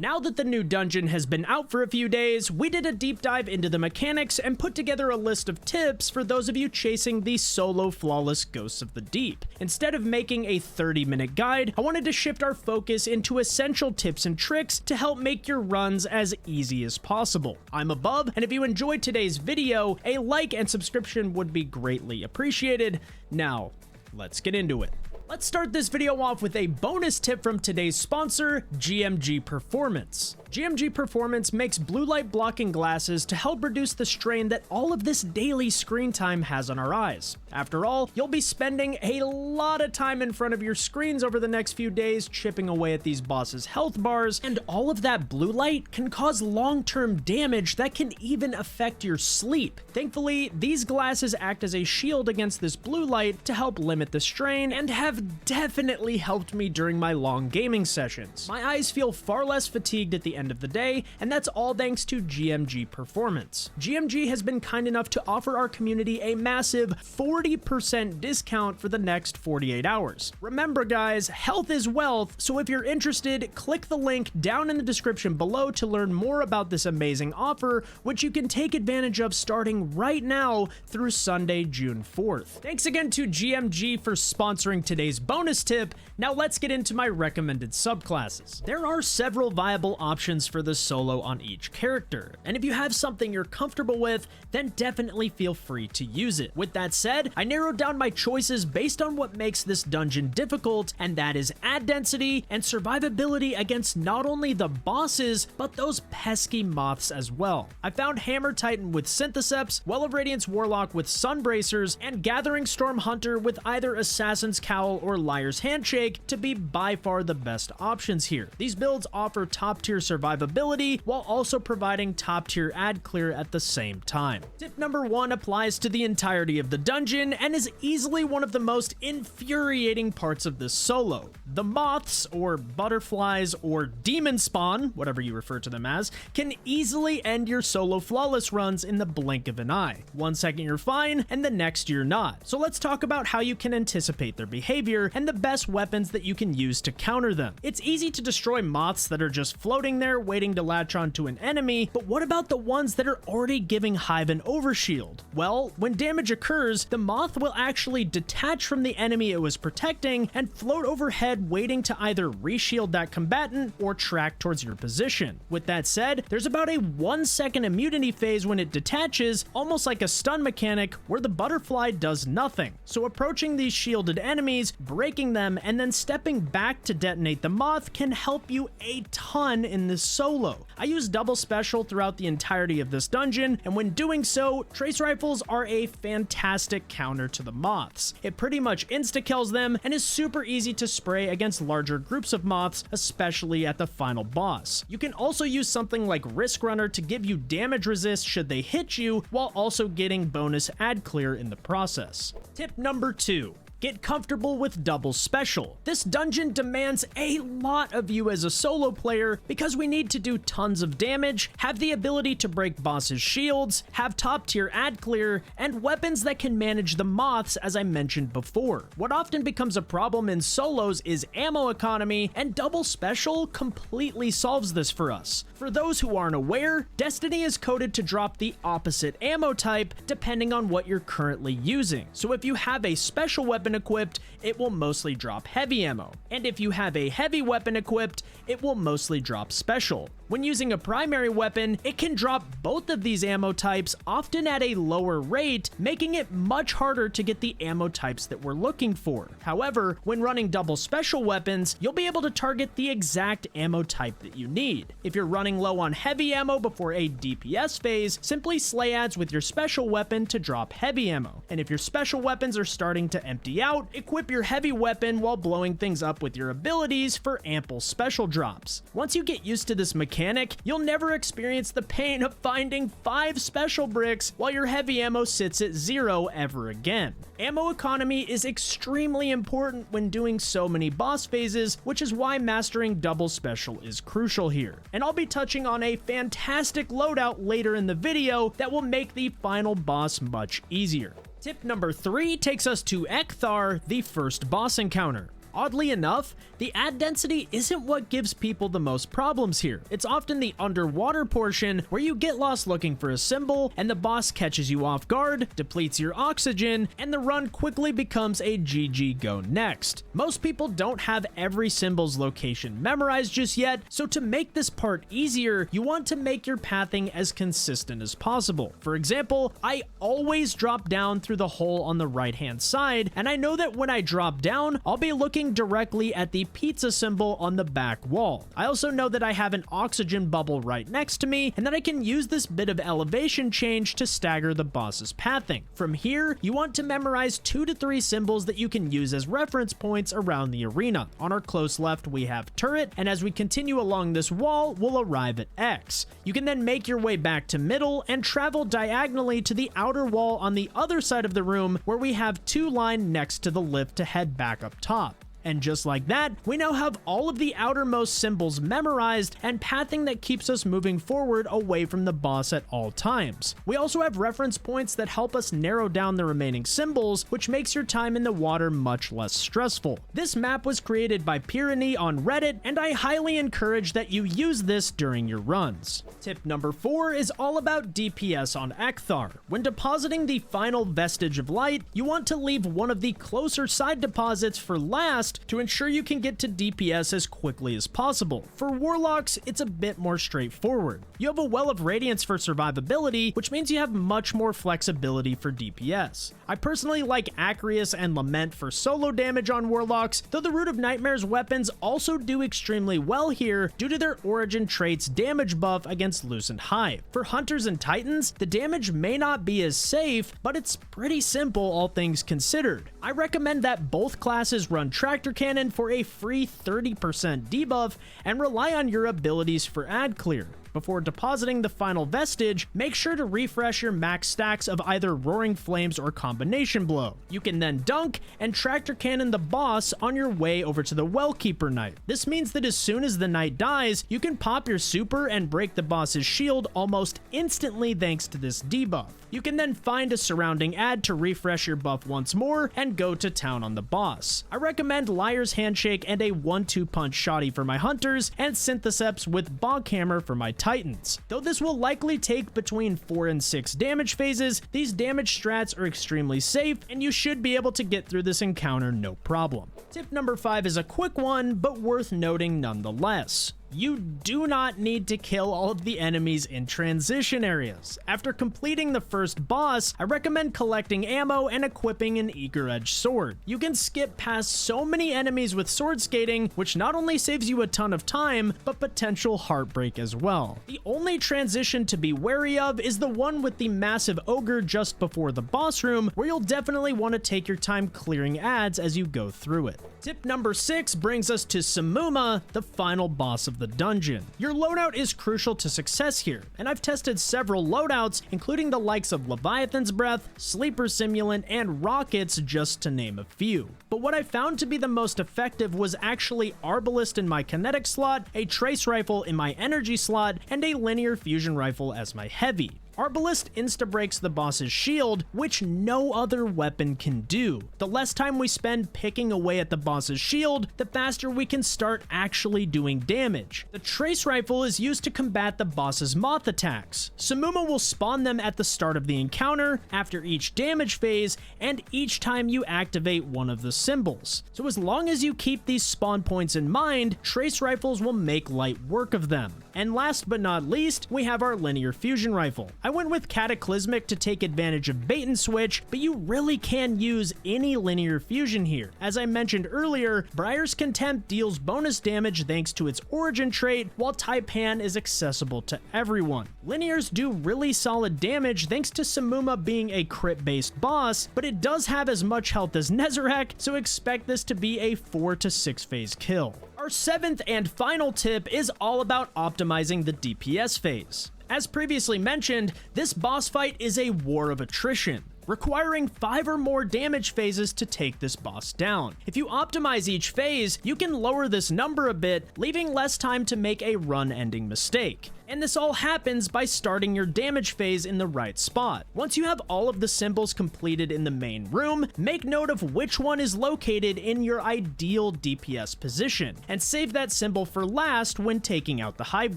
Now that the new dungeon has been out for a few days, we did a deep dive into the mechanics and put together a list of tips for those of you chasing the solo flawless Ghosts of the Deep. Instead of making a 30-minute guide, I wanted to shift our focus into essential tips and tricks to help make your runs as easy as possible. I'm Above, and if you enjoyed today's video, a like and subscription would be greatly appreciated. Now, let's get into it. Let's start this video off with a bonus tip from today's sponsor, GMG Performance. GMG Performance makes blue light blocking glasses to help reduce the strain that all of this daily screen time has on our eyes. After all, you'll be spending a lot of time in front of your screens over the next few days chipping away at these bosses' health bars, and all of that blue light can cause long-term damage that can even affect your sleep. Thankfully, these glasses act as a shield against this blue light to help limit the strain and have definitely helped me during my long gaming sessions. My eyes feel far less fatigued at the end of the day, and that's all thanks to GMG Performance. GMG has been kind enough to offer our community a massive 40% discount for the next 48 hours. Remember guys, health is wealth, so if you're interested, click the link down in the description below to learn more about this amazing offer, which you can take advantage of starting right now through Sunday, June 4th. Thanks again to GMG for sponsoring today's bonus tip. Now let's get into my recommended subclasses. There are several viable options for the solo on each character, and if you have something you're comfortable with, then definitely feel free to use it. With that said, I narrowed down my choices based on what makes this dungeon difficult, and that is ad density and survivability against not only the bosses, but those pesky moths as well. I found Hammer Titan with Syntheseps, Well of Radiance Warlock with Sunbracers, and Gathering Storm Hunter with either Assassin's Cowl or Liar's Handshake to be by far the best options here. These builds offer top tier survivability while also providing top tier ad clear at the same time. Tip number 1 applies to the entirety of the dungeon and is easily one of the most infuriating parts of this solo. The moths, or butterflies, or demon spawn, whatever you refer to them as, can easily end your solo flawless runs in the blink of an eye. 1 second you're fine, and the next you're not. So let's talk about how you can anticipate their behavior and the best weapons that you can use to counter them. It's easy to destroy moths that are just floating there waiting to latch onto an enemy, but what about the ones that are already giving Hive an overshield? Well, when damage occurs, the moth will actually detach from the enemy it was protecting and float overhead waiting to either reshield that combatant or track towards your position. With that said, there's about a 1 second immunity phase when it detaches, almost like a stun mechanic where the butterfly does nothing. So approaching these shielded enemies, breaking them, and then stepping back to detonate the moth can help you a ton in this solo. I use double special throughout the entirety of this dungeon, and when doing so, trace rifles are a fantastic counter to the moths. It pretty much insta-kills them and is super easy to spray against larger groups of moths, especially at the final boss. You can also use something like Risk Runner to give you damage resist should they hit you, while also getting bonus ad clear in the process. Tip number 2. Get comfortable with double special. This dungeon demands a lot of you as a solo player because we need to do tons of damage, have the ability to break bosses' shields, have top tier ad clear, and weapons that can manage the moths as I mentioned before. What often becomes a problem in solos is ammo economy, and double special completely solves this for us. For those who aren't aware, Destiny is coded to drop the opposite ammo type depending on what you're currently using. So if you have a special weapon equipped, it will mostly drop heavy ammo, and if you have a heavy weapon equipped, it will mostly drop special. When using a primary weapon, it can drop both of these ammo types, often at a lower rate, making it much harder to get the ammo types that we're looking for. However, when running double special weapons, you'll be able to target the exact ammo type that you need. If you're running low on heavy ammo before a DPS phase, simply slay ads with your special weapon to drop heavy ammo. And if your special weapons are starting to empty out, equip your heavy weapon while blowing things up with your abilities for ample special drops. Once you get used to this mechanic, you'll never experience the pain of finding 5 special bricks while your heavy ammo sits at 0 ever again. Ammo economy is extremely important when doing so many boss phases, which is why mastering double special is crucial here. And I'll be touching on a fantastic loadout later in the video that will make the final boss much easier. Tip number 3 takes us to Ekthar, the first boss encounter. Oddly enough, the ad density isn't what gives people the most problems here. It's often the underwater portion where you get lost looking for a symbol and the boss catches you off guard, depletes your oxygen, and the run quickly becomes a GG go next. Most people don't have every symbol's location memorized just yet, so to make this part easier, you want to make your pathing as consistent as possible. For example, I always drop down through the hole on the right hand side, and I know that when I drop down, I'll be looking directly at the pizza symbol on the back wall. I also know that I have an oxygen bubble right next to me, and that I can use this bit of elevation change to stagger the boss's pathing. From here, you want to memorize 2 to 3 symbols that you can use as reference points around the arena. On our close left, we have turret, and as we continue along this wall, we'll arrive at X. You can then make your way back to middle and travel diagonally to the outer wall on the other side of the room where we have 2 lined next to the lift to head back up top. And just like that, we now have all of the outermost symbols memorized and pathing that keeps us moving forward away from the boss at all times. We also have reference points that help us narrow down the remaining symbols, which makes your time in the water much less stressful. This map was created by Pyranny on Reddit, and I highly encourage that you use this during your runs. Tip number 4 is all about DPS on Ekthar. When depositing the final vestige of light, you want to leave one of the closer side deposits for last to ensure you can get to DPS as quickly as possible. For Warlocks, it's a bit more straightforward. You have a Well of Radiance for survivability, which means you have much more flexibility for DPS. I personally like Acreus and Lament for solo damage on Warlocks, though the Root of Nightmare's weapons also do extremely well here due to their origin trait's damage buff against Lucent Hive. For Hunters and Titans, the damage may not be as safe, but it's pretty simple all things considered. I recommend that both classes run Tractor Cannon for a free 30% debuff and rely on your abilities for ad clear. Before depositing the final vestige, make sure to refresh your max stacks of either Roaring Flames or Combination Blow. You can then dunk and Tractor Cannon the boss on your way over to the Wellkeeper Knight. This means that as soon as the knight dies, you can pop your super and break the boss's shield almost instantly thanks to this debuff. You can then find a surrounding ad to refresh your buff once more and go to town on the boss. I recommend Liar's Handshake and a 1-2 punch shoddy for my hunters and Syntheseps with Boghammer for my titans. Though this will likely take between 4 and 6 damage phases, these damage strats are extremely safe and you should be able to get through this encounter no problem. Tip number 5 is a quick one, but worth noting nonetheless. You do not need to kill all of the enemies in transition areas. After completing the first boss, I recommend collecting ammo and equipping an Eager Edge sword. You can skip past so many enemies with sword skating, which not only saves you a ton of time, but potential heartbreak as well. The only transition to be wary of is the one with the massive ogre just before the boss room, where you'll definitely want to take your time clearing ads as you go through it. Tip number 6 brings us to Samuma, the final boss of the dungeon. Your loadout is crucial to success here, and I've tested several loadouts, including the likes of Leviathan's Breath, Sleeper Simulant, and Rockets, just to name a few. But what I found to be the most effective was actually Arbalist in my kinetic slot, a Trace Rifle in my energy slot, and a Linear Fusion Rifle as my heavy. Arbalist insta-breaks the boss's shield, which no other weapon can do. The less time we spend picking away at the boss's shield, the faster we can start actually doing damage. The Trace Rifle is used to combat the boss's moth attacks. Samuma will spawn them at the start of the encounter, after each damage phase, and each time you activate one of the symbols. So as long as you keep these spawn points in mind, Trace Rifles will make light work of them. And last but not least, we have our Linear Fusion Rifle. I went with Cataclysmic to take advantage of bait and switch, but you really can use any linear fusion here. As I mentioned earlier, Briar's Contempt deals bonus damage thanks to its origin trait, while Taipan is accessible to everyone. Linears do really solid damage thanks to Samuma being a crit-based boss, but it does have as much health as Nezarec, so expect this to be a 4 to 6 phase kill. Our 7th and final tip is all about optimizing the DPS phase. As previously mentioned, this boss fight is a war of attrition, requiring 5 or more damage phases to take this boss down. If you optimize each phase, you can lower this number a bit, leaving less time to make a run-ending mistake. And this all happens by starting your damage phase in the right spot. Once you have all of the symbols completed in the main room, make note of which one is located in your ideal DPS position, and save that symbol for last when taking out the Hive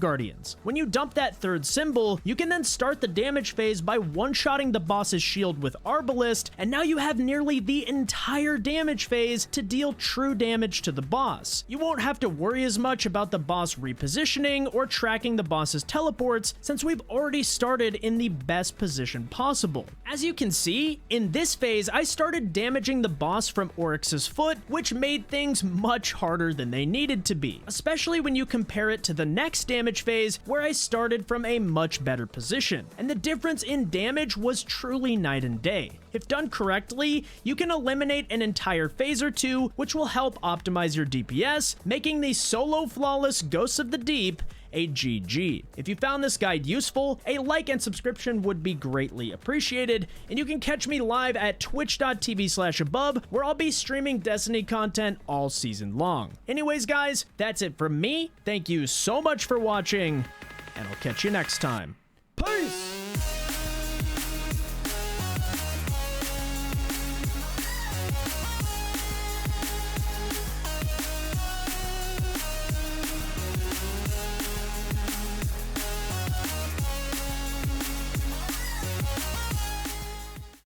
Guardians. When you dump that third symbol, you can then start the damage phase by one-shotting the boss's shield with Arbalest, and now you have nearly the entire damage phase to deal true damage to the boss. You won't have to worry as much about the boss repositioning or tracking the boss's teleports, since we've already started in the best position possible. As you can see, in this phase I started damaging the boss from Oryx's foot, which made things much harder than they needed to be, especially when you compare it to the next damage phase where I started from a much better position, and the difference in damage was truly night and day. If done correctly, you can eliminate an entire phase or two, which will help optimize your DPS, making the solo flawless Ghosts of the Deep a GG. If you found this guide useful, a like and subscription would be greatly appreciated, and you can catch me live at twitch.tv/above, where I'll be streaming Destiny content all season long. Anyways guys, that's it from me. Thank you so much for watching, and I'll catch you next time.